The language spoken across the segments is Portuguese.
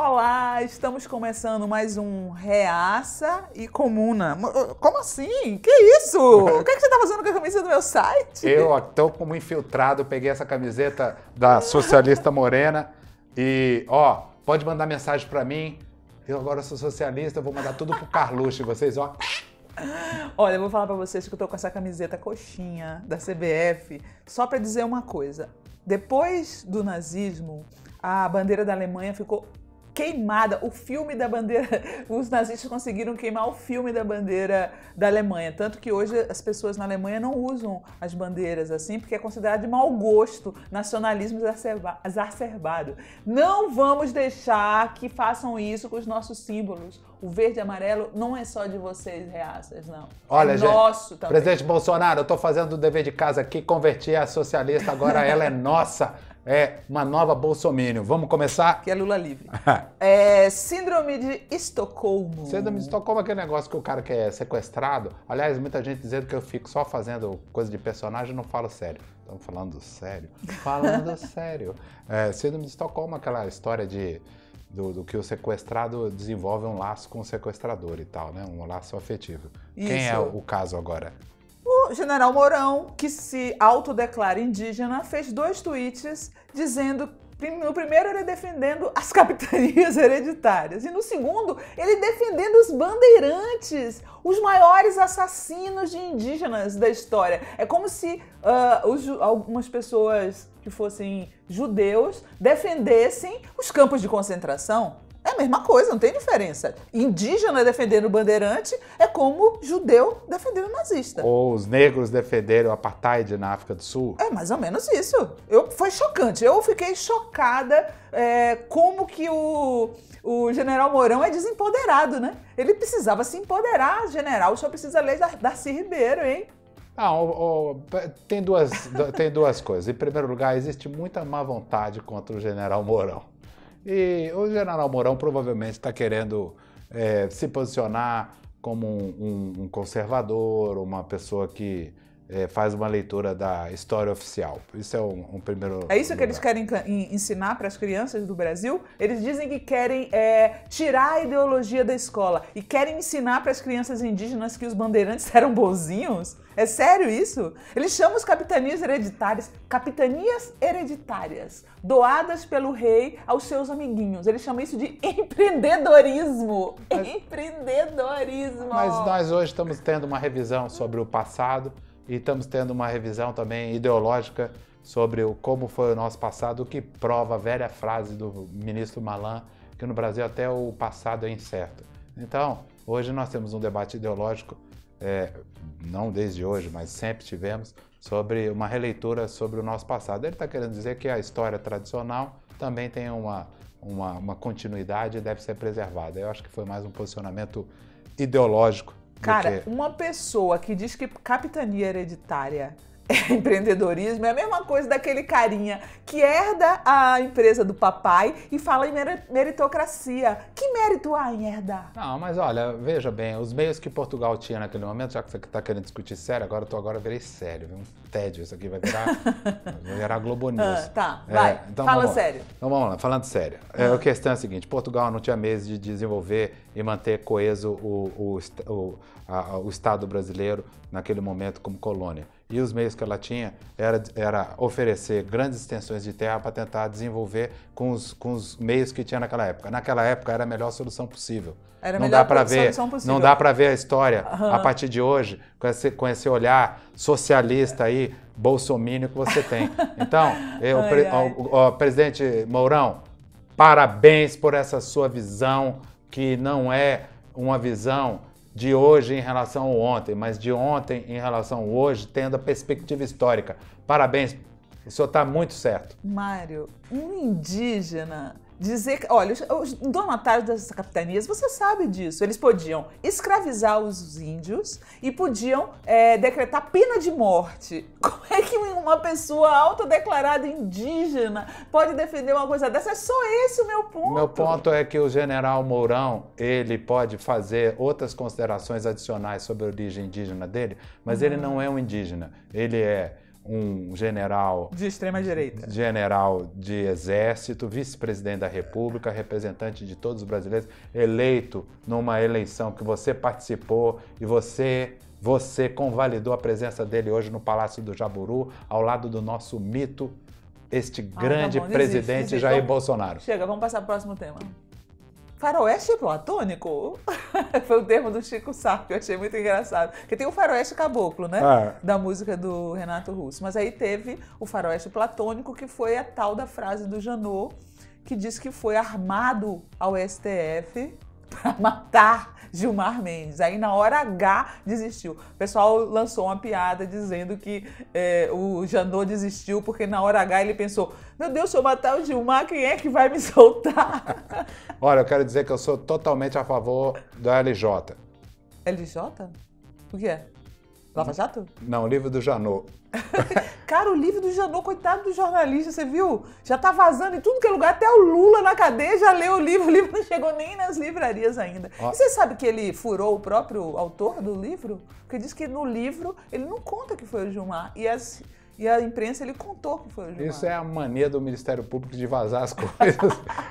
Olá, estamos começando mais um Reaça e Comuna. Como assim? Que isso? O que você está fazendo com a camisa do meu site? Eu estou como infiltrado, peguei essa camiseta da Socialista Morena e, ó, pode mandar mensagem para mim. Eu agora sou socialista, eu vou mandar tudo pro Carluxo, vocês, ó. Olha, eu vou falar para vocês que eu tô com essa camiseta coxinha da CBF só para dizer uma coisa. Depois do nazismo, a bandeira da Alemanha ficou queimada, o filme da bandeira, os nazistas conseguiram queimar o filme da bandeira da Alemanha, tanto que hoje as pessoas na Alemanha não usam as bandeiras assim, porque é considerado de mau gosto, nacionalismo exacerbado. Não vamos deixar que façam isso com os nossos símbolos. O verde e amarelo não é só de vocês, reaças, não. Olha, é gente, nosso também. Presidente Bolsonaro, eu tô fazendo o dever de casa aqui, converti a socialista, agora ela é nossa. É uma nova bolsominion. Vamos começar? Que é Lula livre. Síndrome de Estocolmo. Síndrome de Estocolmo é aquele negócio que o cara que é sequestrado. Aliás, muita gente dizendo que eu fico só fazendo coisa de personagem e não falo sério. Estamos falando sério? Falando sério. Síndrome de Estocolmo é aquela história do que o sequestrado desenvolve um laço com o sequestrador e tal, né? Um laço afetivo. Isso. Quem é o caso agora? O general Mourão, que se autodeclara indígena, fez 2 tweets dizendo, no primeiro ele defendendo as capitanias hereditárias e no segundo ele defendendo os bandeirantes, os maiores assassinos de indígenas da história. É como se algumas pessoas que fossem judeus defendessem os campos de concentração. É a mesma coisa, não tem diferença. Indígena defendendo o bandeirante é como judeu defendendo o nazista. Ou os negros defenderam o apartheid na África do Sul. É mais ou menos isso. Foi chocante. Eu fiquei chocada como que o general Mourão é desempoderado, né? Ele precisava se empoderar, general. O senhor precisa ler Darcy Ribeiro, hein? Tem duas coisas. Em primeiro lugar, existe muita má vontade contra o general Mourão. E o general Mourão provavelmente está querendo se posicionar como um conservador, uma pessoa que faz uma leitura da história oficial. Isso é um primeiro É isso lugar. Que eles querem ensinar para as crianças do Brasil? Eles dizem que querem tirar a ideologia da escola e querem ensinar para as crianças indígenas que os bandeirantes eram bonzinhos? É sério isso? Eles chamam as capitanias hereditárias, doadas pelo rei aos seus amiguinhos. Eles chamam isso de empreendedorismo. Empreendedorismo! Mas nós hoje estamos tendo uma revisão sobre o passado e estamos tendo uma revisão também ideológica sobre como foi o nosso passado, o que prova a velha frase do ministro Malan, que no Brasil até o passado é incerto. Então, hoje nós temos um debate ideológico, não desde hoje, mas sempre tivemos, sobre uma releitura sobre o nosso passado. Ele está querendo dizer que a história tradicional também tem uma continuidade e deve ser preservada. Eu acho que foi mais um posicionamento ideológico. Cara, uma pessoa que diz que capitania hereditária é empreendedorismo é a mesma coisa daquele carinha que herda a empresa do papai e fala em meritocracia. Que mérito há em herdar? Não, mas olha, veja bem, os meios que Portugal tinha naquele momento, já que você está querendo discutir sério, agora virei sério, um tédio, isso aqui vai virar Globo News. Vai, então fala sério. Então vamos lá, falando sério. A questão é a seguinte, Portugal não tinha meios de desenvolver e manter coeso o Estado brasileiro naquele momento como colônia. E os meios que ela tinha era oferecer grandes extensões de terra para tentar desenvolver com os meios que tinha naquela época. Naquela época era a melhor solução possível. Não dá para ver a história a partir de hoje com esse olhar socialista aí, bolsominion que você tem. Então, presidente Mourão, parabéns por essa sua visão, que não é uma visão de hoje em relação ao ontem, mas de ontem em relação ao hoje, tendo a perspectiva histórica. Parabéns, o senhor está muito certo. Mário, um indígena dizer que, olha, os donatários dessas capitanias, você sabe disso, eles podiam escravizar os índios e podiam decretar pena de morte. Como é que uma pessoa autodeclarada indígena pode defender uma coisa dessa? É só esse o meu ponto. Meu ponto é que o general Mourão, ele pode fazer outras considerações adicionais sobre a origem indígena dele, mas ele não é um indígena, ele é um general de extrema-direita, general de exército, vice-presidente da República, representante de todos os brasileiros, eleito numa eleição que você participou e você convalidou a presença dele hoje no Palácio do Jaburu, ao lado do nosso mito, este grande presidente desiste. Jair Bolsonaro. Chega, vamos passar para o próximo tema. Faroeste platônico? Foi o termo do Chico Sá, que eu achei muito engraçado. Porque tem o faroeste caboclo, né? Da música do Renato Russo. Mas aí teve o faroeste platônico, que foi a tal da frase do Janot, que diz que foi armado ao STF para matar Gilmar Mendes. Aí na hora H desistiu. O pessoal lançou uma piada dizendo que o Janot desistiu porque na hora H ele pensou: meu Deus, se eu matar o Gilmar, quem é que vai me soltar? Olha, eu quero dizer que eu sou totalmente a favor da LJ. LJ? O que é? Lava Jato? Não, o livro do Janot. Cara, o livro do Janot, coitado do jornalista, você viu? Já tá vazando em tudo que é lugar, até o Lula na cadeia já leu o livro não chegou nem nas livrarias ainda. E você sabe que ele furou o próprio autor do livro? Porque diz que no livro ele não conta que foi o Gilmar, e a imprensa ele contou que foi o Gilmar. Isso é a mania do Ministério Público de vazar as coisas.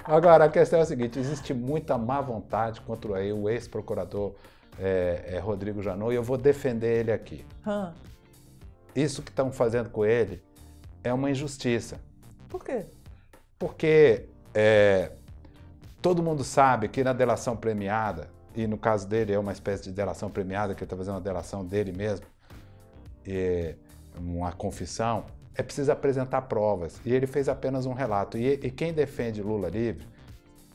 Agora, a questão é a seguinte, existe muita má vontade contra o ex-procurador Rodrigo Janot, e eu vou defender ele aqui. Isso que estão fazendo com ele é uma injustiça. Por quê? Porque todo mundo sabe que na delação premiada, e no caso dele é uma espécie de delação premiada, que ele está fazendo uma delação dele mesmo, uma confissão, é preciso apresentar provas. E ele fez apenas um relato. E quem defende Lula livre,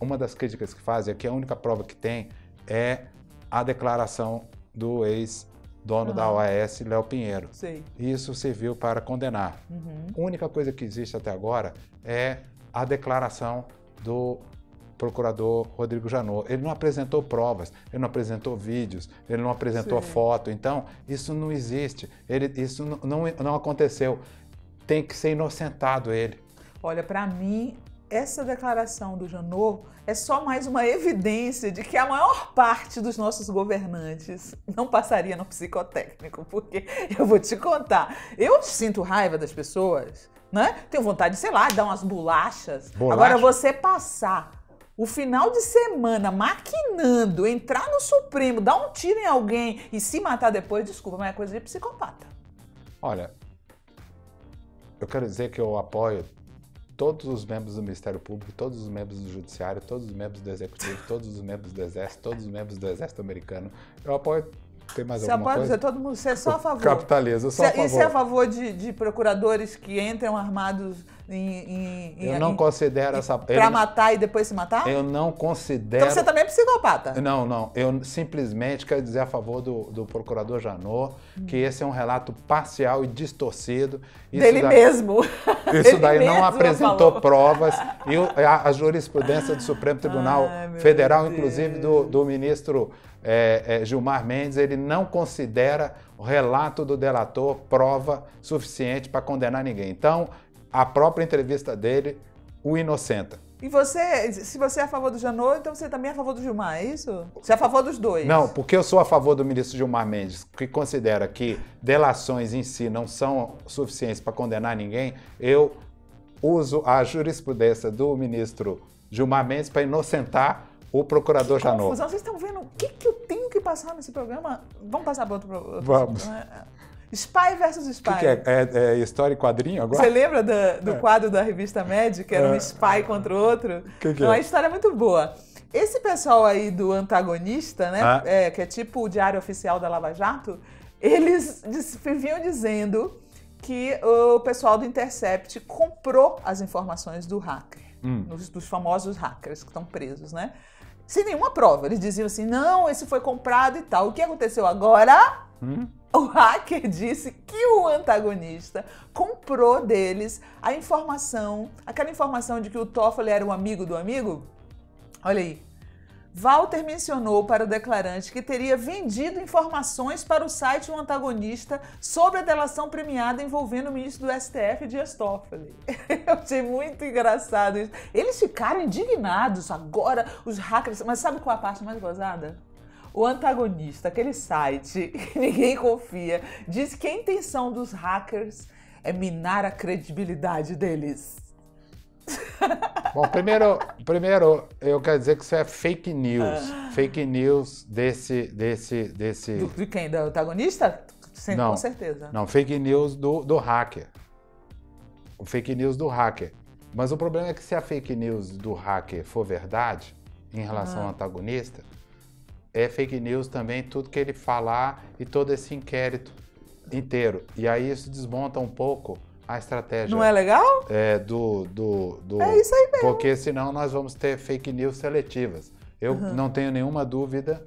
uma das críticas que faz é que a única prova que tem é a declaração do ex-dono da OAS, Léo Pinheiro. Sei. Isso serviu para condenar. A única coisa que existe até agora é a declaração do procurador Rodrigo Janot. Ele não apresentou provas, ele não apresentou vídeos, ele não apresentou foto. Então, isso não existe. Isso não aconteceu. Tem que ser inocentado ele. Olha, para mim, essa declaração do Janot é só mais uma evidência de que a maior parte dos nossos governantes não passaria no psicotécnico, porque eu vou te contar, eu sinto raiva das pessoas, né? Tenho vontade de, sei lá, dar umas bolachas. Agora, você passar o final de semana maquinando, entrar no Supremo, dar um tiro em alguém e se matar depois, desculpa, mas é coisa de psicopata. Olha, eu quero dizer que eu apoio todos os membros do Ministério Público, todos os membros do Judiciário, todos os membros do Executivo, todos os membros do Exército, todos os membros do Exército Americano. Eu apoio. Tem mais alguma coisa? Todo mundo, você é só a favor. Capitalismo, eu sou a favor. E você é a favor de procuradores que entram armados eu não considero essa... Para matar e depois se matar? Eu não considero... Então você também é psicopata? Não. Eu simplesmente quero dizer a favor do procurador Janot que esse é um relato parcial e distorcido. Dele mesmo. Isso daí não apresentou provas. E a jurisprudência do Supremo Tribunal Federal, inclusive do ministro Gilmar Mendes, ele não considera o relato do delator prova suficiente para condenar ninguém. Então, a própria entrevista dele o inocenta. E você, se você é a favor do Janot, então você também é a favor do Gilmar, é isso? Você é a favor dos dois? Não, porque eu sou a favor do ministro Gilmar Mendes, que considera que delações em si não são suficientes para condenar ninguém. Eu uso a jurisprudência do ministro Gilmar Mendes para inocentar o procurador Janot. Confusão. Vocês estão vendo o que eu tenho que passar nesse programa? Vamos passar para outro Vamos. Spy versus Spy. O que é história e quadrinho agora? Você lembra do quadro da revista Mad, que era um spy contra o outro? Que é uma história muito boa. Esse pessoal aí do antagonista, né, que é tipo o diário oficial da Lava Jato, eles vinham dizendo que o pessoal do Intercept comprou as informações do hacker, dos famosos hackers que estão presos, né? Sem nenhuma prova. Eles diziam assim, não, esse foi comprado e tal. O que aconteceu agora? O hacker disse que o antagonista comprou deles a informação, aquela informação de que o Toffoli era um amigo do amigo. Olha aí. Walter mencionou para o declarante que teria vendido informações para o site Um Antagonista sobre a delação premiada envolvendo o ministro do STF, Dias Toffoli. Eu achei muito engraçado isso. Eles ficaram indignados agora, os hackers. Mas sabe qual é a parte mais gozada? O Antagonista, aquele site que ninguém confia, diz que a intenção dos hackers é minar a credibilidade deles. Bom, primeiro eu quero dizer que isso é fake news. Fake news desse... De quem? Do antagonista? Sim, Não, com certeza. Não, fake news do hacker. O fake news do hacker. Mas o problema é que se a fake news do hacker for verdade, em relação ao antagonista, é fake news também tudo que ele falar e todo esse inquérito inteiro. E aí isso desmonta um pouco a estratégia. Não é legal? É isso aí mesmo. Porque senão nós vamos ter fake news seletivas. Eu não tenho nenhuma dúvida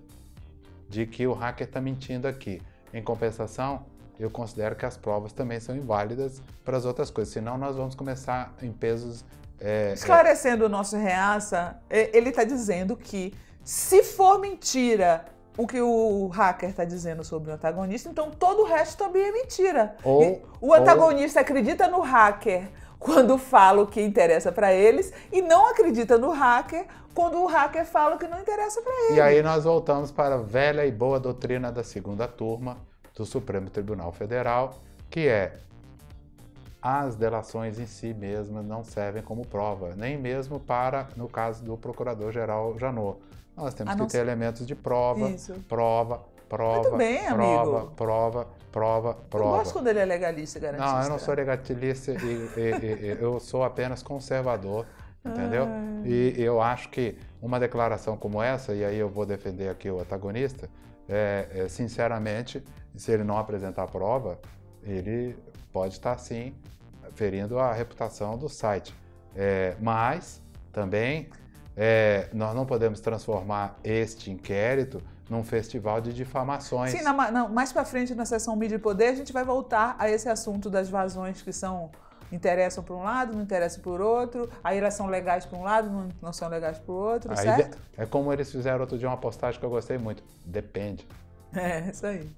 de que o hacker está mentindo aqui. Em compensação, eu considero que as provas também são inválidas para as outras coisas. Senão nós vamos começar em pesos... Esclarecendo o nosso reaça, ele está dizendo que se for mentira o que o hacker está dizendo sobre o antagonista, então todo o resto também é mentira. O antagonista acredita no hacker quando fala o que interessa para eles e não acredita no hacker quando o hacker fala o que não interessa para eles. E aí nós voltamos para a velha e boa doutrina da segunda turma do Supremo Tribunal Federal, que é: as delações em si mesmas não servem como prova, nem mesmo para, no caso do Procurador-Geral Janot. Nós temos que ter elementos de prova, prova. Muito bem, amigo. prova. Eu gosto quando ele é legalista e garantista. Não, eu não sou legalista, eu sou apenas conservador, entendeu? E eu acho que uma declaração como essa, e aí eu vou defender aqui o antagonista, sinceramente, se ele não apresentar prova, ele pode estar, sim, ferindo a reputação do site. Mas, também, nós não podemos transformar este inquérito num festival de difamações. Sim, mais para frente na sessão Mídia e Poder, a gente vai voltar a esse assunto das vazões que interessam para um lado, não interessam por outro, aí elas são legais para um lado, não são legais para o outro, aí certo? É como eles fizeram outro dia uma postagem que eu gostei muito. Depende. Isso aí.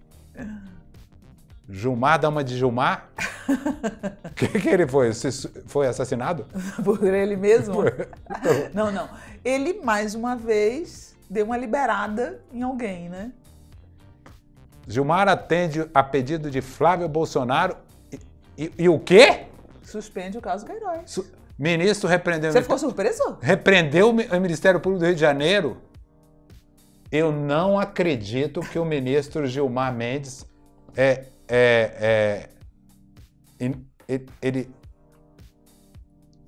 Gilmar, dama de Gilmar? O que ele foi? Foi assassinado? Por ele mesmo? Não. Ele, mais uma vez, deu uma liberada em alguém, né? Gilmar atende a pedido de Flávio Bolsonaro e o quê? Suspende o caso Queiroz. Ministro repreendeu... Você ficou surpreso? Repreendeu o Ministério Público do Rio de Janeiro? Eu não acredito que o ministro Gilmar Mendes ele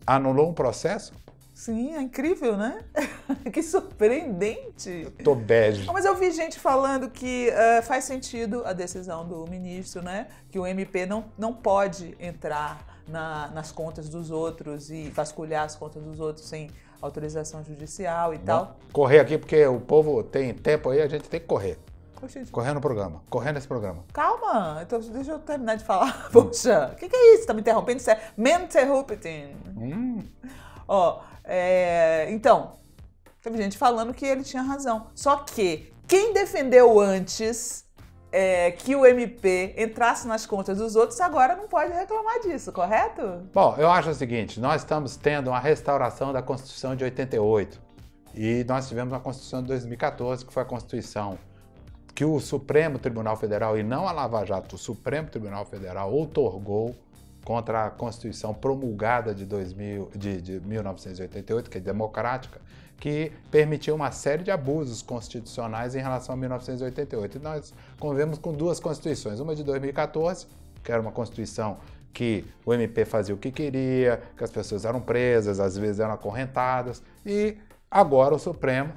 anulou um processo? Sim, é incrível, né? Que surpreendente. Tô bege. Mas eu vi gente falando que faz sentido a decisão do ministro, né? Que o MP não pode entrar nas contas dos outros e vasculhar as contas dos outros sem autorização judicial e tal. Correr aqui, porque o povo tem tempo aí, a gente tem que correr. Oxi. Correr no programa, correr nesse programa. Calma, então deixa eu terminar de falar. Poxa, o que é isso? Tá me interrompendo? Isso é me interrupting. Então, teve gente falando que ele tinha razão. Só que quem defendeu antes que o MP entrasse nas contas dos outros agora não pode reclamar disso, correto? Bom, eu acho o seguinte, nós estamos tendo uma restauração da Constituição de 88 e nós tivemos uma Constituição de 2014, que foi a Constituição que o Supremo Tribunal Federal, e não a Lava Jato, o Supremo Tribunal Federal outorgou contra a Constituição promulgada de 1988, que é democrática, que permitiu uma série de abusos constitucionais em relação a 1988. E nós convivemos com duas constituições, uma de 2014, que era uma Constituição que o MP fazia o que queria, que as pessoas eram presas, às vezes eram acorrentadas, e agora o Supremo,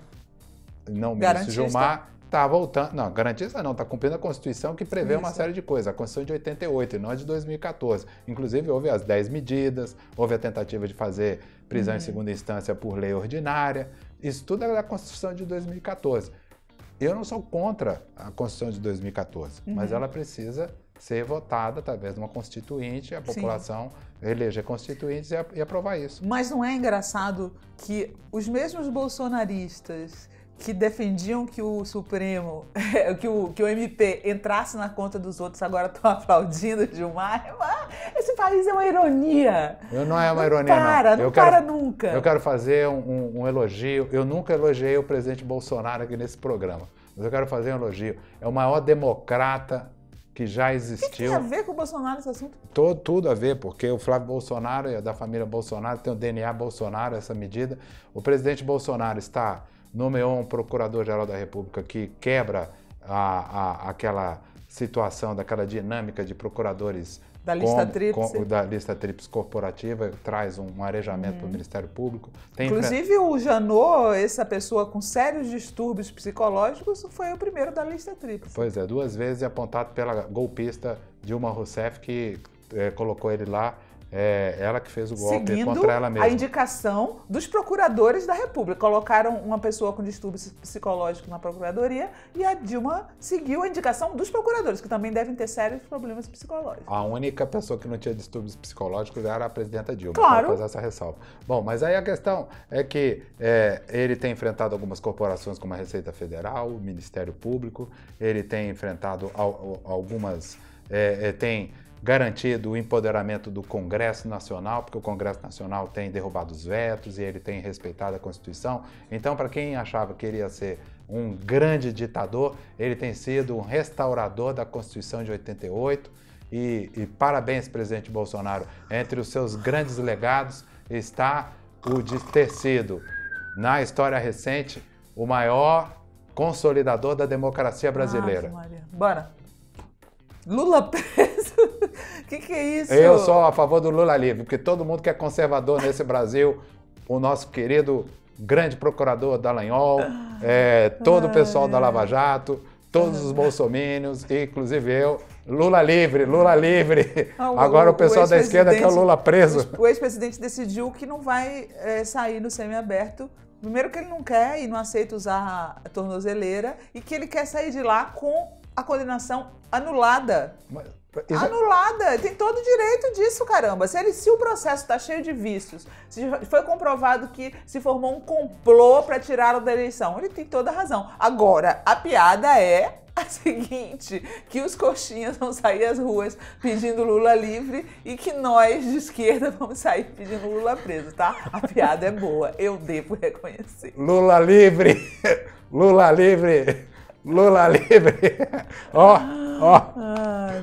não o ministro Gilmar, está voltando, não, garantista não, está cumprindo a Constituição que prevê uma série de coisas, a Constituição de 88 e não a de 2014. Inclusive houve as 10 medidas, houve a tentativa de fazer prisão em segunda instância por lei ordinária, isso tudo é da Constituição de 2014. Eu não sou contra a Constituição de 2014, mas ela precisa ser votada através de uma constituinte, a população eleger constituintes e aprovar isso. Mas não é engraçado que os mesmos bolsonaristas que defendiam que o Supremo, que o MP entrasse na conta dos outros, agora estão aplaudindo Gilmar? Esse país é uma ironia. Não é uma ironia, não. Não para nunca. Eu quero fazer um elogio. Eu nunca elogiei o presidente Bolsonaro aqui nesse programa, mas eu quero fazer um elogio. É o maior democrata que já O que existiu. tem a ver com o Bolsonaro esse assunto? Tudo a ver, porque o Flávio Bolsonaro e da família Bolsonaro tem o DNA Bolsonaro, essa medida. O presidente Bolsonaro nomeou um procurador-geral da República que quebra aquela situação, daquela dinâmica de procuradores Da lista tríplice. da lista tríplice corporativa, traz um arejamento para o Ministério Público. Inclusive o Janot, essa pessoa com sérios distúrbios psicológicos, foi o primeiro da lista tríplice. Pois é, 2 vezes apontado pela golpista Dilma Rousseff, que colocou ele lá. Ela que fez o golpe Seguindo contra ela mesma. a indicação dos procuradores da República. Colocaram uma pessoa com distúrbios psicológicos na procuradoria e a Dilma seguiu a indicação dos procuradores, que também devem ter sérios problemas psicológicos. A única pessoa que não tinha distúrbios psicológicos era a presidenta Dilma, claro. para fazer essa ressalva. Bom, mas aí a questão é que ele tem enfrentado algumas corporações como a Receita Federal, o Ministério Público, ele tem enfrentado algumas... tem garantido o empoderamento do Congresso Nacional, porque o Congresso Nacional tem derrubado os vetos e ele tem respeitado a Constituição. Então, para quem achava que ele ia ser um grande ditador, ele tem sido um restaurador da Constituição de 88. E parabéns, presidente Bolsonaro. Entre os seus grandes legados está o de ter sido, na história recente, o maior consolidador da democracia brasileira. Maria. Bora. Lula preso? Que é isso? Eu sou a favor do Lula livre, porque todo mundo que é conservador nesse Brasil, o nosso querido grande procurador Dallagnol, todo o pessoal da Lava Jato, todos os bolsominions, inclusive eu, Lula livre, Lula livre. Agora o pessoal da esquerda quer o Lula preso. O ex-presidente decidiu que não vai sair no semiaberto. Primeiro que ele não quer e não aceita usar a tornozeleira e que ele quer sair de lá com a condenação anulada. Anulada! Tem todo o direito disso, caramba. Se o processo está cheio de vícios, se foi comprovado que se formou um complô para tirá-lo da eleição, ele tem toda a razão. Agora, a piada é a seguinte, que os coxinhas vão sair às ruas pedindo Lula livre e que nós, de esquerda, vamos sair pedindo Lula preso, tá? A piada é boa, eu devo reconhecer. Lula livre! Lula livre! Lula livre! Ó!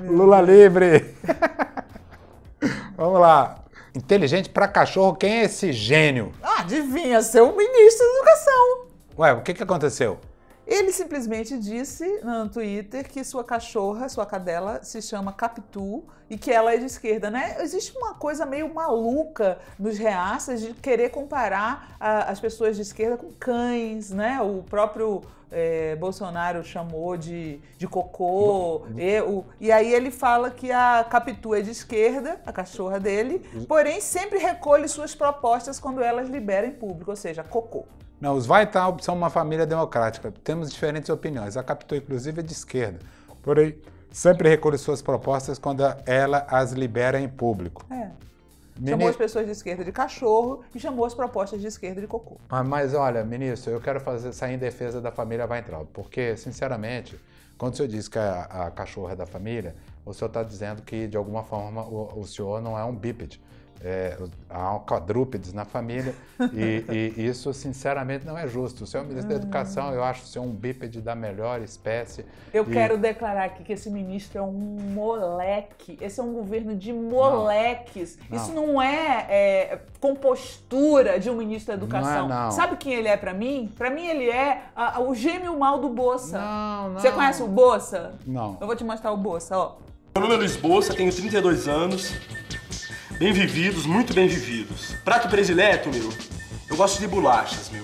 Lula livre! Vamos lá. Inteligente pra cachorro, quem é esse gênio? Adivinha, ser o ministro da Educação. Ué, o que aconteceu? Ele simplesmente disse no Twitter que sua cachorra, sua cadela, se chama Capitu e que ela é de esquerda, né? Existe uma coisa meio maluca nos reaças de querer comparar as pessoas de esquerda com cães, né? O próprio Bolsonaro chamou de cocô. E aí ele fala que a Capitu é de esquerda, a cachorra dele, porém sempre recolhe suas propostas quando elas liberam em público, ou seja, cocô. Não, os Weintraub são uma família democrática. Temos diferentes opiniões. A Capitu, inclusive, é de esquerda. Porém, sempre recolhe suas propostas quando ela as libera em público. Chamou as pessoas de esquerda de cachorro e chamou as propostas de esquerda de cocô. Mas olha, ministro, eu quero sair em defesa da família Weintraub, porque, sinceramente, quando o senhor diz que a cachorra é da família, o senhor está dizendo que, de alguma forma, o senhor não é um bípede. Há quadrúpedes na família e isso, sinceramente, não é justo. O senhor é ministro da Educação, eu acho o senhor um bípede da melhor espécie. Eu quero declarar aqui que esse ministro é um moleque. Esse é um governo de moleques. Não. Isso não é compostura de um ministro da Educação. Não. Sabe quem ele é pra mim? Pra mim ele é o gêmeo mal do Bolsa. Não. Você conhece o Bolsa? Não. Eu vou te mostrar o Bolsa, ó. Meu nome é Luiz Bolsa, tenho 32 anos. Bem vividos, muito bem vividos. Prato predileto, meu, eu gosto de bolachas, meu.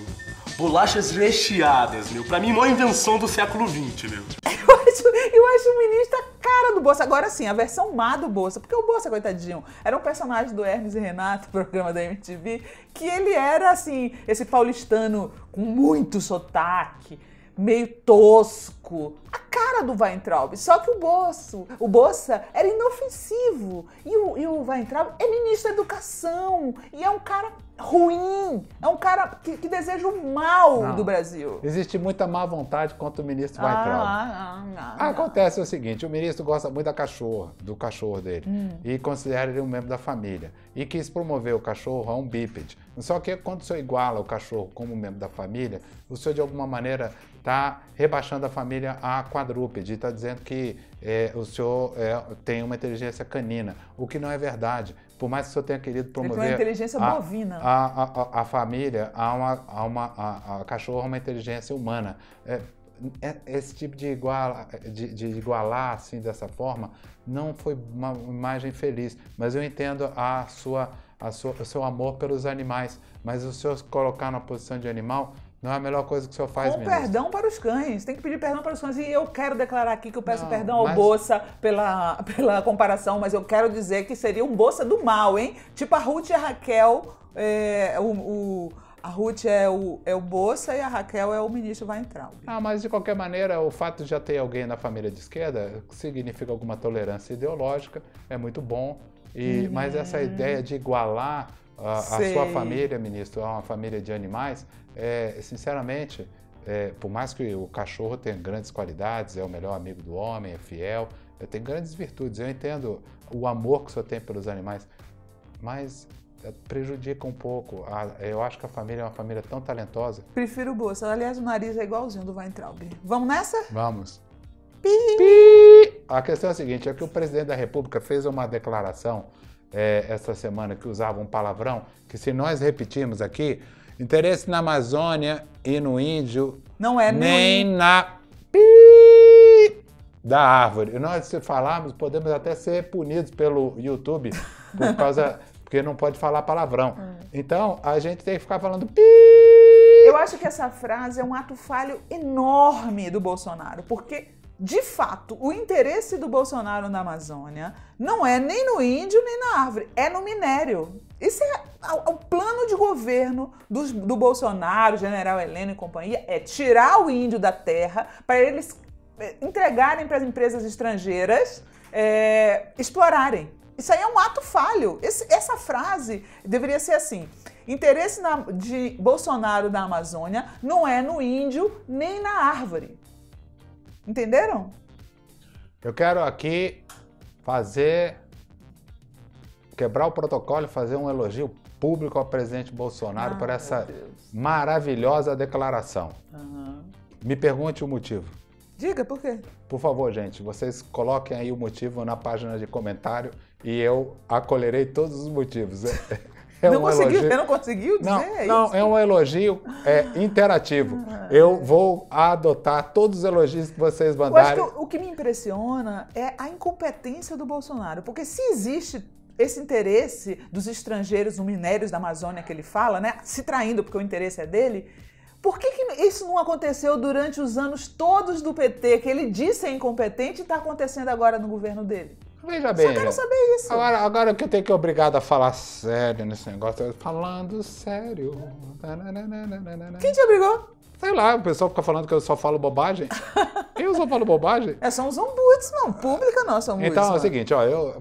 Bolachas recheadas, meu. Pra mim, maior invenção do século XX, meu. Eu acho o ministro a cara do Bolsa. Agora sim, a versão má do Bolsa. Porque o Bolsa, coitadinho, era um personagem do Hermes e Renato, programa da MTV, que ele era, assim, esse paulistano com muito sotaque, meio tosco, a cara do Weintraub. Só que o Bolsa era inofensivo. E o Weintraub é ministro da Educação. E é um cara ruim. É um cara que deseja o mal do Brasil. Existe muita má vontade contra o ministro Weintraub. Acontece o seguinte, o ministro gosta muito do cachorro dele e considera ele um membro da família e quis promover o cachorro a um bípede. Só que quando o senhor iguala o cachorro como membro da família, o senhor de alguma maneira está rebaixando a família a quadrúpede, está dizendo que o senhor tem uma inteligência canina, o que não é verdade. Por mais que o senhor tenha querido promover uma inteligência bovina. A família, a cachorro é uma inteligência humana. Esse tipo de igualar assim dessa forma não foi uma imagem feliz, mas eu entendo o seu amor pelos animais, mas o senhor colocar na posição de animal não é a melhor coisa que o senhor faz, Com ministro. perdão para os cães, tem que pedir perdão para os cães. E eu quero declarar aqui que eu peço perdão ao Bolsa pela comparação, mas eu quero dizer que seria um Bolsa do mal, hein? Tipo a Ruth e a Raquel, a Ruth é o Bolsa e a Raquel é o ministro Weintraub. Mas de qualquer maneira, o fato de já ter alguém na família de esquerda significa alguma tolerância ideológica, é muito bom. Mas essa ideia de igualar a sua família, ministro, a uma família de animais, sinceramente, por mais que o cachorro tenha grandes qualidades, é o melhor amigo do homem, é fiel, tem grandes virtudes, eu entendo o amor que o senhor tem pelos animais, mas prejudica um pouco. Eu acho que a família é uma família tão talentosa. Prefiro o Bolsa. Aliás, o nariz é igualzinho do Weintraub. Vamos nessa? Vamos. Pi. A questão é a seguinte, é que o presidente da República fez uma declaração esta semana que usava um palavrão, que se nós repetirmos aqui, interesse na Amazônia e no índio, não é nem na da árvore. Nós, se falarmos, podemos até ser punidos pelo YouTube, porque não pode falar palavrão. Então, a gente tem que ficar falando Eu acho que essa frase é um ato falho enorme do Bolsonaro, porque de fato, o interesse do Bolsonaro na Amazônia não é nem no índio nem na árvore, é no minério. Esse é o plano de governo do Bolsonaro, general Heleno e companhia, é tirar o índio da terra para eles entregarem para as empresas estrangeiras explorarem. Isso aí é um ato falho. Essa frase deveria ser assim: interesse de Bolsonaro na Amazônia não é no índio nem na árvore. Entenderam? Eu quero aqui quebrar o protocolo e fazer um elogio público ao presidente Bolsonaro por essa maravilhosa declaração. Me pergunte o motivo. Diga, por quê? Por favor, gente, vocês coloquem aí o motivo na página de comentário e eu acolherei todos os motivos. Você não conseguiu dizer? Não, é um elogio interativo. Eu vou adotar todos os elogios que vocês mandarem. Eu acho que o que me impressiona é a incompetência do Bolsonaro, porque se existe esse interesse dos estrangeiros no minérios da Amazônia que ele fala, né, se traindo porque o interesse é dele, por que isso não aconteceu durante os anos todos do PT, que ele disse ser incompetente e está acontecendo agora no governo dele? Veja bem, só quero saber isso. Agora que eu tenho que ir obrigado a falar sério nesse negócio, falando sério. Quem te obrigou? Sei lá, o pessoal fica falando que eu só falo bobagem. Eu só falo bobagem? São os ombudsman, pública não, são ombudsman. Então é o seguinte,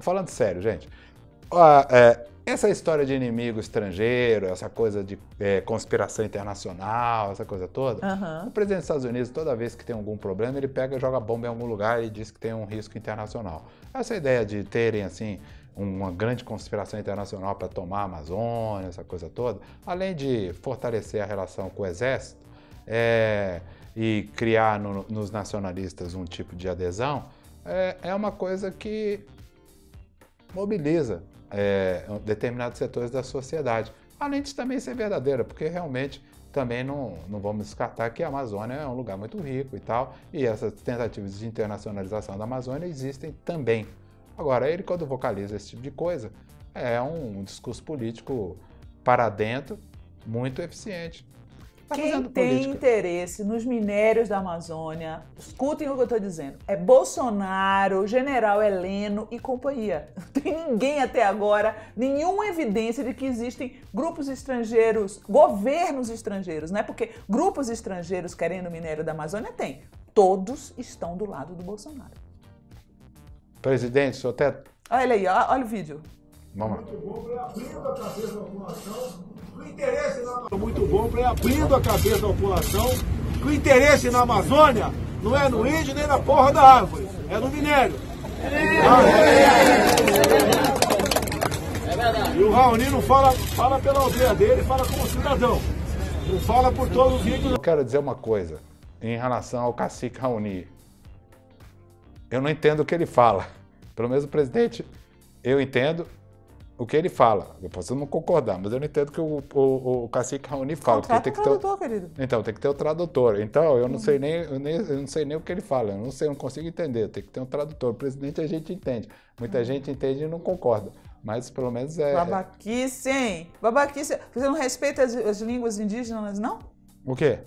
falando sério, gente. Essa história de inimigo estrangeiro, essa coisa de conspiração internacional, essa coisa toda, o presidente dos Estados Unidos, toda vez que tem algum problema, ele pega e joga bomba em algum lugar e diz que tem um risco internacional. Essa ideia de terem, assim, uma grande conspiração internacional para tomar a Amazônia, essa coisa toda, além de fortalecer a relação com o Exército e criar nos nacionalistas um tipo de adesão, é uma coisa que mobiliza determinados setores da sociedade. Além de também ser verdadeira, porque realmente também não vamos descartar que a Amazônia é um lugar muito rico e tal, e essas tentativas de internacionalização da Amazônia existem também. Agora, ele quando vocaliza esse tipo de coisa, é um discurso político para dentro muito eficiente. Quem tem interesse nos minérios da Amazônia, escutem o que eu estou dizendo, é Bolsonaro, general Heleno e companhia. Não tem ninguém até agora, nenhuma evidência de que existem grupos estrangeiros, governos estrangeiros, né? Porque grupos estrangeiros querendo o minério da Amazônia tem. Todos estão do lado do Bolsonaro. Presidente, o senhor até... Olha aí, olha o vídeo. Vamos lá. Muito bom para ir abrindo a cabeça da população que o interesse na Amazônia Não é no índio nem na porra da árvore, é no minério. E o Raoni não fala pela aldeia dele, fala como cidadão. Não fala por todos os índios. Eu quero dizer uma coisa em relação ao cacique Raoni. Eu não entendo o que ele fala. Pelo menos o presidente, eu entendo o que ele fala. Eu posso não concordar, mas eu não entendo o que o cacique Raoni fala. Contrata o tradutor, querido. Então, tem que ter o tradutor. Então, eu não sei nem o que ele fala. Eu não consigo entender. Tem que ter um tradutor. O presidente a gente entende. Muita gente entende e não concorda. Mas pelo menos é... Babaquice, hein? Babaquice. Você não respeita as línguas indígenas, não? O quê?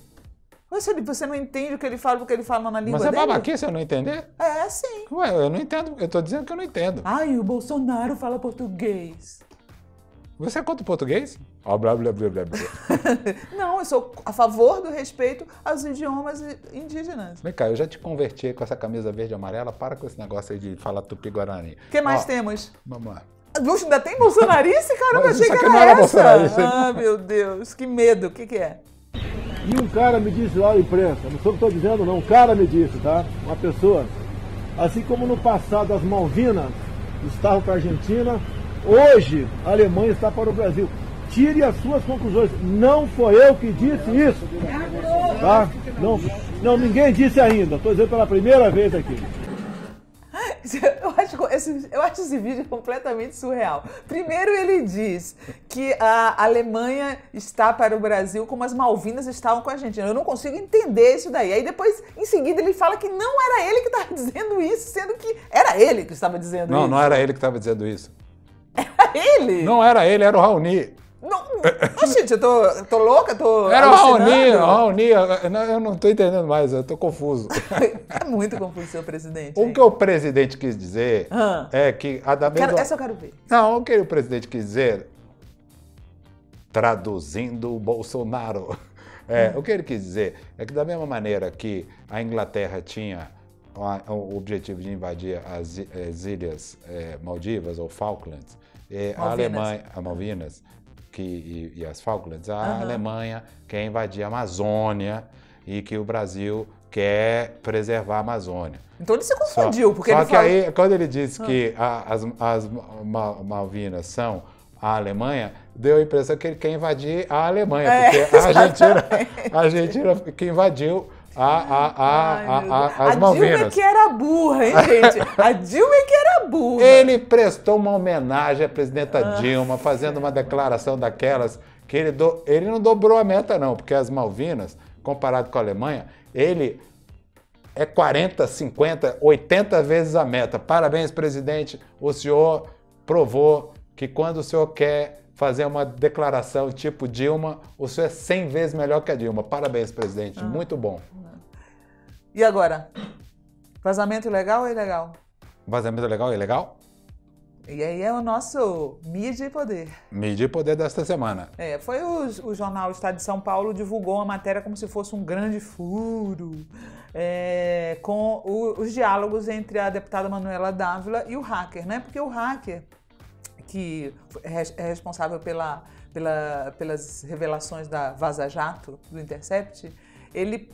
Você não entende o que ele fala porque ele fala na língua dele? dele? Mas é babaquice eu não entender? É, sim. Ué, eu não entendo. Eu tô dizendo que eu não entendo. Ai, o Bolsonaro fala português. Você é contra o português? Oh, blá, blá, blá, blá, blá. Não, eu sou a favor do respeito aos idiomas indígenas. Vem cá, eu já te converti com essa camisa verde e amarela. Para com esse negócio aí de falar tupi-guarani. O que mais temos? Vamos lá. Ainda tem bolsonarice? Caramba, Mas achei isso que aqui não era era essa. bolsonarice. Ah, meu Deus, que medo. O que é? E um cara me disse lá na imprensa, não sou o que estou dizendo não, um cara me disse, tá? Uma pessoa, assim como no passado as Malvinas estavam para a Argentina, hoje a Alemanha está para o Brasil. Tire as suas conclusões. Não foi eu que disse isso. Tá? Não, ninguém disse ainda. Estou dizendo pela primeira vez aqui. Eu acho esse vídeo completamente surreal. Primeiro ele diz que a Alemanha está para o Brasil como as Malvinas estavam com a Argentina. Eu não consigo entender isso daí. Aí depois, em seguida, ele fala que não era ele que estava dizendo isso, sendo que era ele que estava dizendo isso. Não era ele que estava dizendo isso. Era ele? Não era ele, era o Raoni. Gente, eu tô louca? Era o Raoni, eu não estou entendendo mais, eu estou confuso. É muito confuso, seu presidente. O que o presidente quis dizer é que Essa eu quero ver. Não, o que o presidente quis dizer, traduzindo o Bolsonaro, o que ele quis dizer é que da mesma maneira que a Inglaterra tinha o objetivo de invadir as ilhas Maldivas ou Falklands, a Alemanha, a Malvinas, e as Falklands, a Alemanha quer invadir a Amazônia e que o Brasil quer preservar a Amazônia. Então ele se confundiu, porque só ele que falou... aí, quando ele disse que as Malvinas são a Alemanha, deu a impressão que ele quer invadir a Alemanha, porque a Argentina que invadiu as Malvinas. A Dilma que era burra, hein, gente? A Dilma que era burra. Ele prestou uma homenagem à presidenta Dilma, fazendo uma declaração daquelas que ele não dobrou a meta, não, porque as Malvinas, comparado com a Alemanha, ele é 40, 50, 80 vezes a meta. Parabéns, presidente. O senhor provou que quando o senhor quer fazer uma declaração tipo Dilma, o senhor é 100 vezes melhor que a Dilma. Parabéns, presidente. Muito bom. E agora? Vazamento legal ou ilegal? Vazamento legal e ilegal? E aí é o nosso Mídia e Poder. Mídia e Poder desta semana. Foi o jornal Estado de São Paulo divulgou uma matéria como se fosse um grande furo, com os diálogos entre a deputada Manuela Dávila e o hacker, né? Porque o hacker, que é responsável pelas revelações da Vaza Jato, do Intercept, ele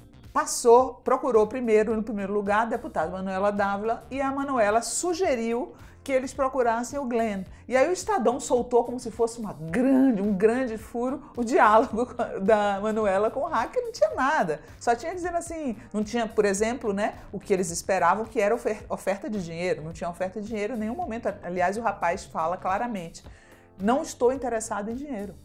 procurou no primeiro lugar, a deputada Manuela Dávila, e a Manuela sugeriu que eles procurassem o Glenn. E aí o Estadão soltou como se fosse um grande furo, o diálogo da Manuela com o hacker, não tinha nada. Só tinha dizendo assim, não tinha, por exemplo, né, o que eles esperavam, que era oferta de dinheiro. Não tinha oferta de dinheiro em nenhum momento. Aliás, o rapaz fala claramente, não estou interessado em dinheiro.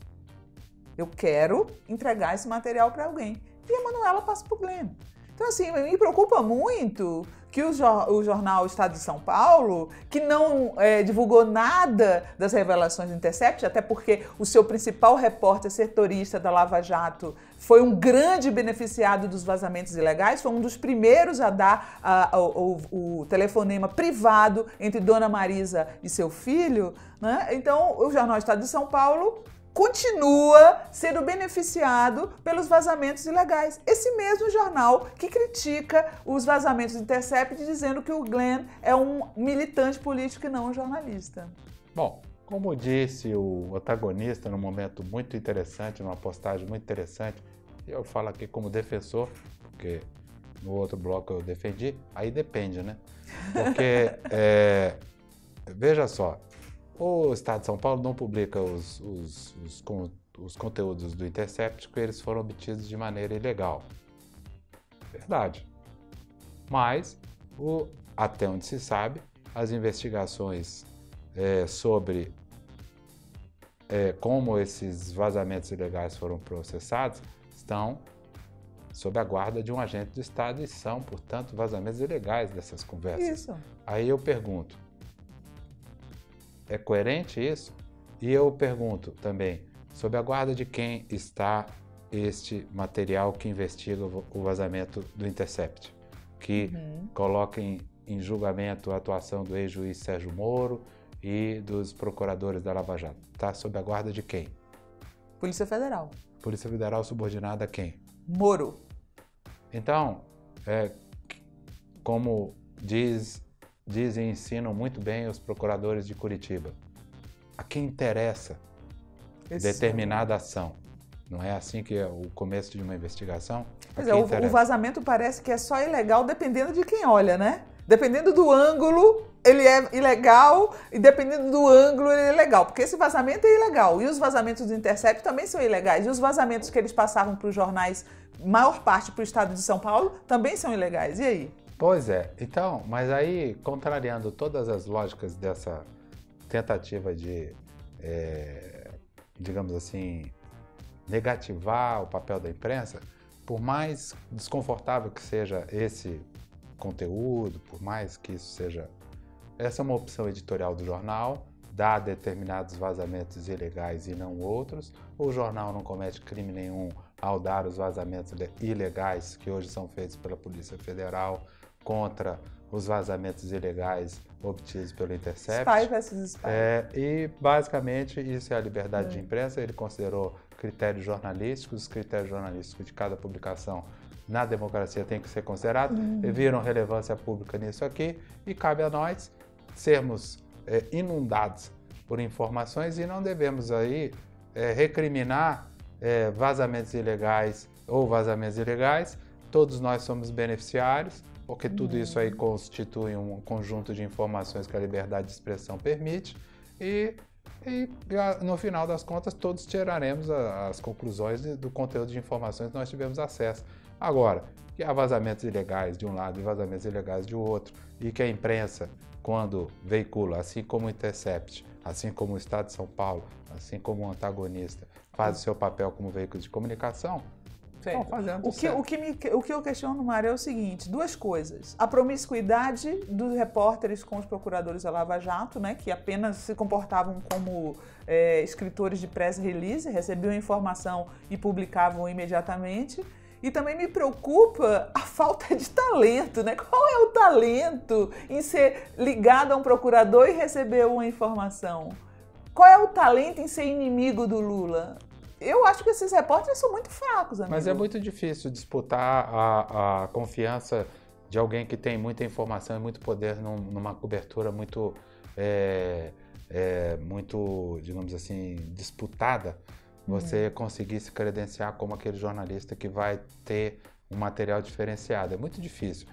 Eu quero entregar esse material para alguém. E a Manuela passa para o Glenn. Então, assim, me preocupa muito que o jornal Estado de São Paulo, que não divulgou nada das revelações do Intercept, até porque o seu principal repórter setorista da Lava Jato foi um grande beneficiado dos vazamentos ilegais, foi um dos primeiros a dar o telefonema privado entre Dona Marisa e seu filho, né? Então, o jornal Estado de São Paulo continua sendo beneficiado pelos vazamentos ilegais. Esse mesmo jornal que critica os vazamentos do Intercept, dizendo que o Glenn é um militante político e não um jornalista. Bom, como disse o antagonista num momento muito interessante, numa postagem muito interessante, eu falo aqui como defensor, porque no outro bloco eu defendi, aí depende, né? Porque, veja só, o Estado de São Paulo não publica os conteúdos do Intercept porque eles foram obtidos de maneira ilegal. Verdade. Mas, até onde se sabe, as investigações sobre como esses vazamentos ilegais foram processados estão sob a guarda de um agente do Estado e são, portanto, vazamentos ilegais dessas conversas. Isso. Aí eu pergunto, é coerente isso? E eu pergunto também, sob a guarda de quem está este material que investiga o vazamento do Intercept, que coloca em julgamento a atuação do ex-juiz Sérgio Moro e dos procuradores da Lava Jato. Está sob a guarda de quem? Polícia Federal. Polícia Federal subordinada a quem? Moro. Então, como dizem e ensinam muito bem os procuradores de Curitiba, a quem interessa determinada ação. Não é assim que é o começo de uma investigação? O vazamento parece que é só ilegal dependendo de quem olha, né? Dependendo do ângulo, ele é ilegal, e dependendo do ângulo, ele é legal. Porque esse vazamento é ilegal. E os vazamentos do Intercept também são ilegais. E os vazamentos que eles passavam para os jornais, maior parte para o estado de São Paulo, também são ilegais. E aí? Pois é. Então, mas aí, contrariando todas as lógicas dessa tentativa de, digamos assim, negativar o papel da imprensa, por mais desconfortável que seja esse conteúdo, por mais que isso seja... Essa é uma opção editorial do jornal, dá determinados vazamentos ilegais e não outros. O jornal não comete crime nenhum ao dar os vazamentos ilegais que hoje são feitos pela Polícia Federal contra os vazamentos ilegais obtidos pelo Intercept. Spy versus spy. E basicamente isso é a liberdade de imprensa. Ele considerou critérios jornalísticos, os critérios jornalísticos de cada publicação na democracia tem que ser considerado, viram relevância pública nisso aqui e cabe a nós sermos inundados por informações e não devemos aí recriminar vazamentos ilegais ou vazamentos ilegais. Todos nós somos beneficiários, porque tudo isso aí constitui um conjunto de informações que a liberdade de expressão permite e no final das contas todos tiraremos as conclusões do conteúdo de informações que nós tivemos acesso. Agora, que há vazamentos ilegais de um lado e vazamentos ilegais de outro, e que a imprensa, quando veicula, assim como o Intercept, assim como o Estado de São Paulo, assim como o Antagonista, faz o seu papel como veículo de comunicação, estão fazendo o que eu questiono, Mário, é o seguinte, duas coisas. A promiscuidade dos repórteres com os procuradores da Lava Jato, né, que apenas se comportavam como escritores de press release, recebiam informação e publicavam imediatamente. E também me preocupa a falta de talento, né? Qual é o talento em ser ligado a um procurador e receber uma informação? Qual é o talento em ser inimigo do Lula? Eu acho que esses repórteres são muito fracos, amigo. Mas é muito difícil disputar a confiança de alguém que tem muita informação e muito poder numa cobertura muito, muito, digamos assim, disputada. Você conseguir se credenciar como aquele jornalista que vai ter um material diferenciado. É muito difícil.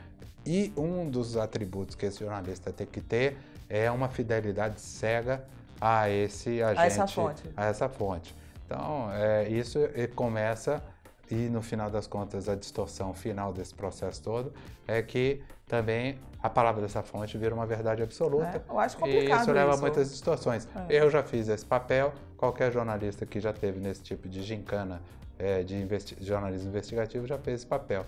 E um dos atributos que esse jornalista tem que ter é uma fidelidade cega a esse agente, a essa fonte. Então, isso começa, e no final das contas, a distorção final desse processo todo é que também a palavra dessa fonte vira uma verdade absoluta. Eu acho complicado e isso leva a muitas distorções. Eu já fiz esse papel, qualquer jornalista que já teve nesse tipo de gincana de jornalismo investigativo já fez esse papel.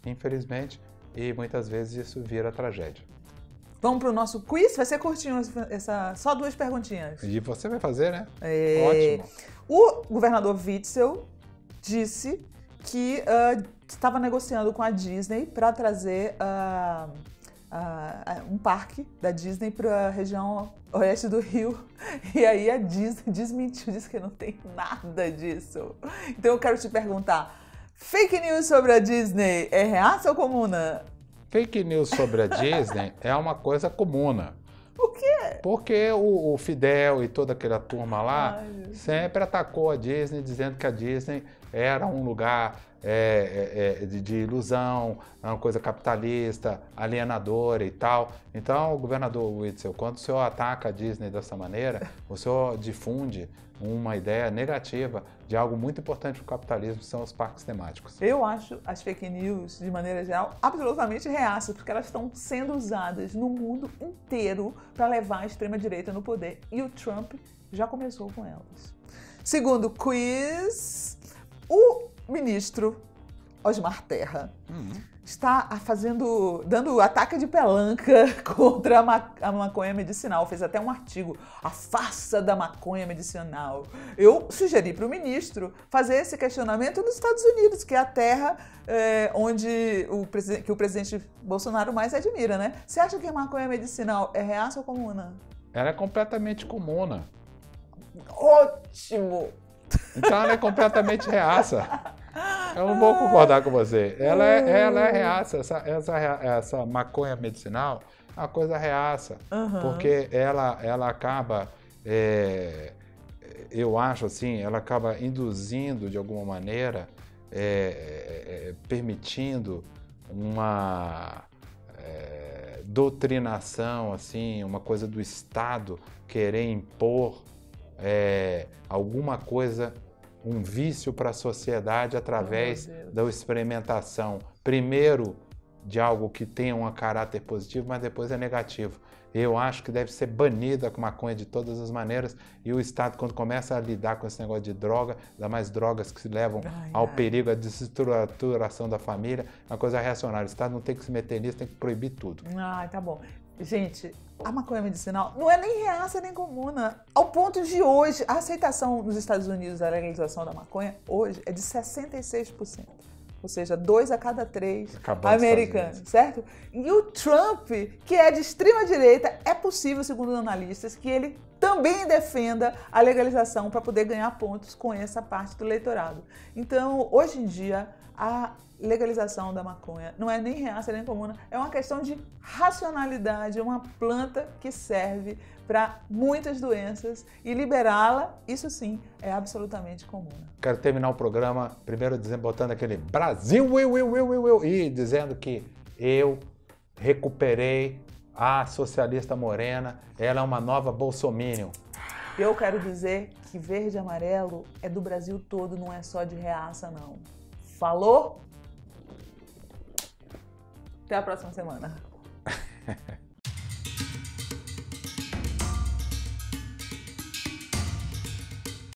Infelizmente, e muitas vezes isso vira tragédia. Vamos para o nosso quiz? Vai ser curtinho, só 2 perguntinhas. E você vai fazer, né? Ótimo. O governador Witzel disse que estava negociando com a Disney para trazer um parque da Disney para a região oeste do Rio. E aí a Disney desmentiu, disse que não tem nada disso. Então eu quero te perguntar, fake news sobre a Disney é reaça ou comuna? Fake news sobre a Disney é uma coisa comuna. Por quê? Porque o Fidel e toda aquela turma lá sempre atacou a Disney, dizendo que a Disney era um lugar de ilusão, uma coisa capitalista, alienadora e tal. Então, governador Witzel, quando o senhor ataca a Disney dessa maneira, o senhor difunde uma ideia negativa de algo muito importante para o capitalismo, que são os parques temáticos. Eu acho as fake news, de maneira geral, absolutamente reaças, porque elas estão sendo usadas no mundo inteiro para levar a extrema-direita no poder. E o Trump já começou com elas. Segundo quiz, o ministro Osmar Terra está dando ataque de pelanca contra a maconha medicinal. Fez até um artigo, a farsa da maconha medicinal. Eu sugeri para o ministro fazer esse questionamento nos Estados Unidos, que é a terra onde que o presidente Bolsonaro mais admira, né? Você acha que a maconha medicinal é reaça ou comuna? Ela é completamente comuna. Ótimo! Então ela é completamente reaça. Eu não vou concordar com você. Ela é reaça. Essa maconha medicinal é uma coisa reaça. Porque ela acaba, eu acho assim, ela acaba induzindo de alguma maneira, permitindo uma doutrinação, assim, uma coisa do Estado querer impor alguma coisa, um vício para a sociedade através da experimentação. Primeiro de algo que tenha um caráter positivo, mas depois é negativo. Eu acho que deve ser banida a maconha de todas as maneiras, e o Estado, quando começa a lidar com esse negócio de droga, ainda mais drogas que se levam ao perigo, à desestruturação da família, é uma coisa reacionária. O Estado não tem que se meter nisso, tem que proibir tudo. Tá bom. Gente, a maconha medicinal não é nem reaça nem comuna. Ao ponto de hoje, a aceitação nos Estados Unidos da legalização da maconha hoje é de 66%. Ou seja, 2 a cada 3 americanos, certo? E o Trump, que é de extrema direita, é possível, segundo analistas, que ele também defenda a legalização para poder ganhar pontos com essa parte do eleitorado. Então, hoje em dia, a legalização da maconha não é nem reaça nem comuna, é uma questão de racionalidade, é uma planta que serve para muitas doenças, e liberá-la, isso sim, é absolutamente comuna. Quero terminar o programa primeiro botando aquele Brasil e dizendo que eu recuperei a socialista morena, ela é uma nova bolsominion. Eu quero dizer que verde e amarelo é do Brasil todo, não é só de reaça, não. Falou? Até a próxima semana.